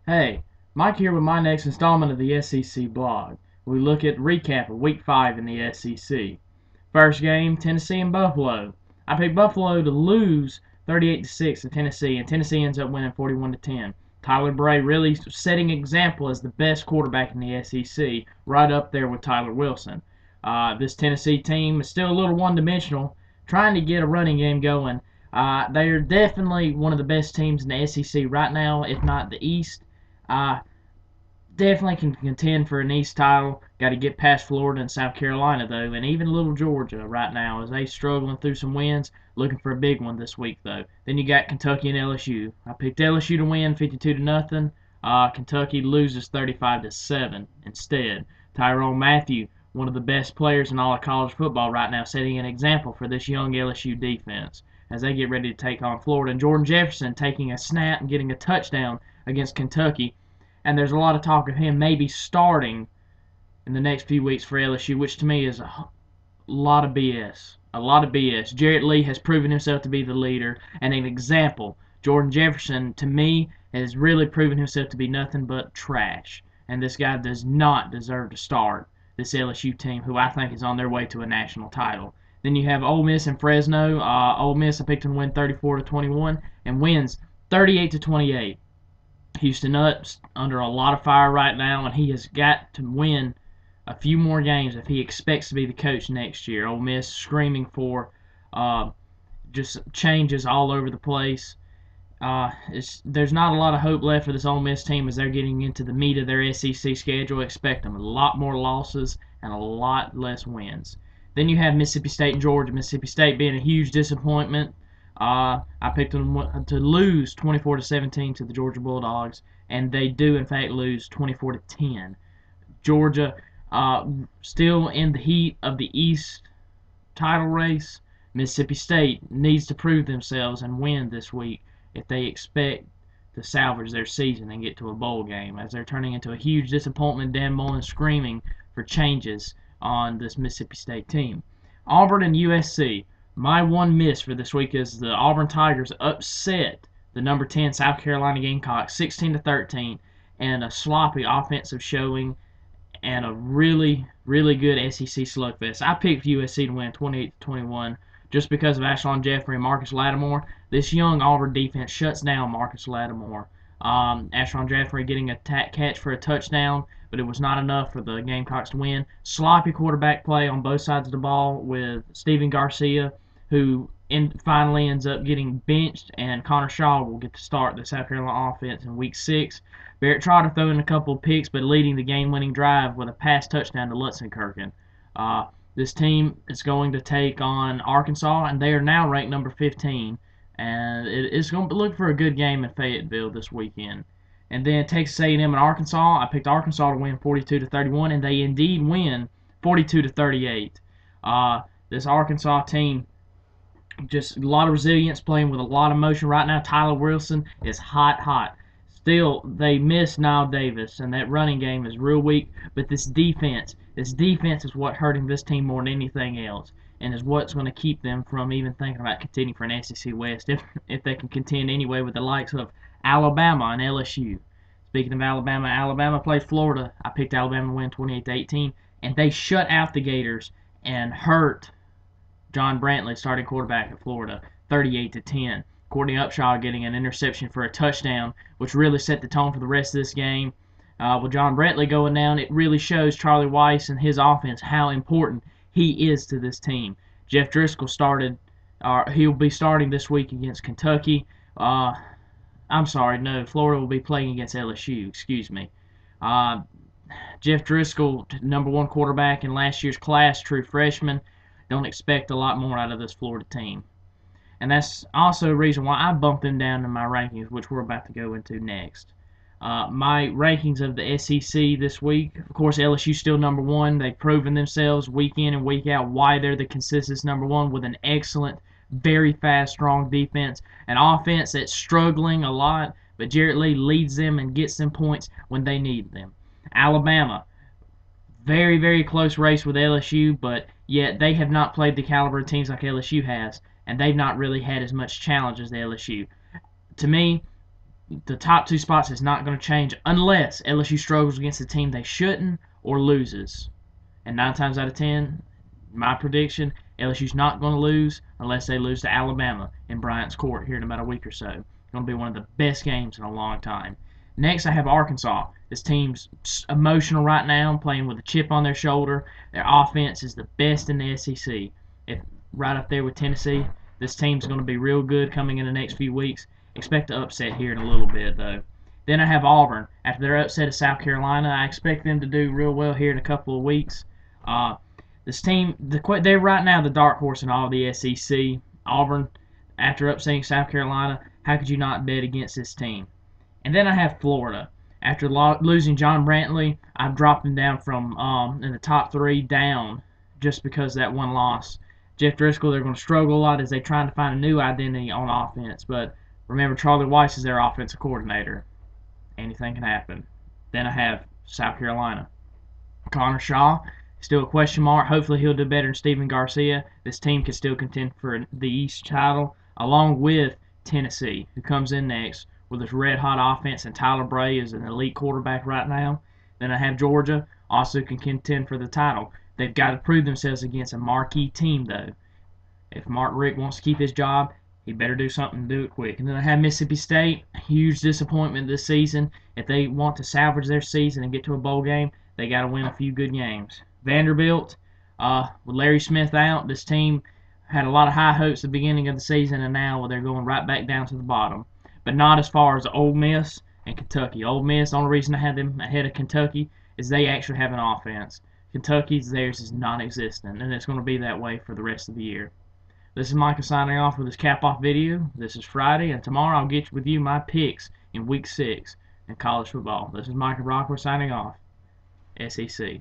Hey, Mike here with my next installment of the SEC blog. We look at recap of Week 5 in the SEC. First game, Tennessee and Buffalo. I picked Buffalo to lose 38-6 to Tennessee, and Tennessee ends up winning 41-10. Tyler Bray really setting example as the best quarterback in the SEC, right up there with Tyler Wilson. This Tennessee team is still a little one-dimensional, trying to get a running game going. They are definitely one of the best teams in the SEC right now, if not the East. Uh, Definitely can contend for an East title. Got to get past Florida and South Carolina, though, and even little Georgia right now as they struggling through some wins. Looking for a big one this week, though. Then you got Kentucky and LSU. I picked LSU to win 52-0. Kentucky loses 35-7 instead. Tyrone Matthew, one of the best players in all of college football right now, setting an example for this young LSU defense as they get ready to take on Florida. And Jordan Jefferson taking a snap and getting a touchdown against Kentucky, and there's a lot of talk of him maybe starting in the next few weeks for LSU, which to me is a lot of BS. A lot of BS. Jarrett Lee has proven himself to be the leader and an example. Jordan Jefferson, to me, has really proven himself to be nothing but trash. And this guy does not deserve to start this LSU team, who I think is on their way to a national title. Then you have Ole Miss and Fresno. Ole Miss, I picked them to win 34-21 and wins 38-28. Houston Nutt's under a lot of fire right now, and he has got to win a few more games if he expects to be the coach next year. Ole Miss screaming for just changes all over the place. There's not a lot of hope left for this Ole Miss team as they're getting into the meat of their SEC schedule. Expect them a lot more losses and a lot less wins. Then you have Mississippi State and Georgia. Mississippi State being a huge disappointment. I picked them to lose 24-17 to the Georgia Bulldogs, and they do in fact lose 24-10. Georgia still in the heat of the East title race. Mississippi State needs to prove themselves and win this week if they expect to salvage their season and get to a bowl game, as they're turning into a huge disappointment. Dan Mullen screaming for changes on this Mississippi State team. Auburn and USC. My one miss for this week is the Auburn Tigers upset the number 10 South Carolina Gamecocks 16-13, and a sloppy offensive showing and a really, really good SEC slugfest. I picked USC to win 28-21 just because of Ashlon Jeffrey and Marcus Lattimore. This young Auburn defense shuts down Marcus Lattimore. Ashlon Jeffrey getting a catch for a touchdown, but it was not enough for the Gamecocks to win. Sloppy quarterback play on both sides of the ball with Steven Garcia, who finally ends up getting benched, and Connor Shaw will get to start the South Carolina offense in Week 6. Barrett Trotter throwing a couple of picks, but leading the game-winning drive with a pass touchdown to Lutzenkirchen. This team is going to take on Arkansas, and they are now ranked number 15. And it's going to look for a good game in Fayetteville this weekend. And then Texas A&M and Arkansas. I picked Arkansas to win 42-31, and they indeed win 42-38. This Arkansas team, just a lot of resilience, playing with a lot of motion right now. Tyler Wilson is hot. Still, they miss Niall Davis, and that running game is real weak. But this defense is what hurting this team more than anything else, and is what's going to keep them from even thinking about contending for an SEC West if they can contend anyway with the likes of Alabama and LSU. Speaking of Alabama, Alabama played Florida. I picked Alabama to win 28-18, and they shut out the Gators and hurt John Brantley, starting quarterback at Florida, 38-10. Courtney Upshaw getting an interception for a touchdown, which really set the tone for the rest of this game. With John Brantley going down, it really shows Charlie Weiss and his offense how important he is to this team. Jeff Driscoll he'll be starting this week against Kentucky. I'm sorry, no, Florida will be playing against LSU, excuse me. Jeff Driscoll, number one quarterback in last year's class, true freshman. Don't expect a lot more out of this Florida team. And that's also a reason why I bumped them down in my rankings, which we're about to go into next. My rankings of the SEC this week, of course, LSU still number one. They've proven themselves week in and week out why they're the consistent number one, with an excellent, very fast, strong defense. An offense that's struggling a lot, but Jarrett Lee leads them and gets them points when they need them. Alabama, very, very close race with LSU, but yet they have not played the caliber of teams like LSU has, and they've not really had as much challenge as the LSU. To me, The top 2 spots is not going to change unless LSU struggles against a team they shouldn't or loses. And 9 times out of 10, my prediction, LSU's not going to lose unless they lose to Alabama in Bryant's Court here in about a week or so. It's going to be one of the best games in a long time. Next, I have Arkansas. This team's emotional right now, playing with a chip on their shoulder. Their offense is the best in the SEC. Right up there with Tennessee. This team's going to be real good coming in the next few weeks. Expect to upset here in a little bit, though. Then I have Auburn. After their upset of South Carolina, I expect them to do real well here in a couple of weeks. This team, they're right now the dark horse in all of the SEC. Auburn, after upsetting South Carolina, how could you not bet against this team? And then I have Florida. After losing John Brantley, I've dropped them down from in the top 3 down just because of that one loss. Jeff Driscoll, they're going to struggle a lot as they're trying to find a new identity on offense. But remember, Charlie Weiss is their offensive coordinator. Anything can happen. Then I have South Carolina. Connor Shaw, still a question mark. Hopefully he'll do better than Stephen Garcia. This team can still contend for the East title, along with Tennessee, who comes in next with this red-hot offense, and Tyler Bray is an elite quarterback right now. Then I have Georgia, also can contend for the title. They've got to prove themselves against a marquee team, though. If Mark Richt wants to keep his job, he better do something and do it quick. And then I have Mississippi State, huge disappointment this season. If they want to salvage their season and get to a bowl game, they got to win a few good games. Vanderbilt, with Larry Smith out, this team had a lot of high hopes at the beginning of the season, and now they're going right back down to the bottom. But not as far as Ole Miss and Kentucky. Ole Miss, the only reason I had them ahead of Kentucky is they actually have an offense. Kentucky's, theirs is non-existent, and it's going to be that way for the rest of the year. This is Micah signing off with this cap-off video. This is Friday, and tomorrow I'll get with you my picks in Week 6 in college football. This is Micah Rockwell signing off. SEC.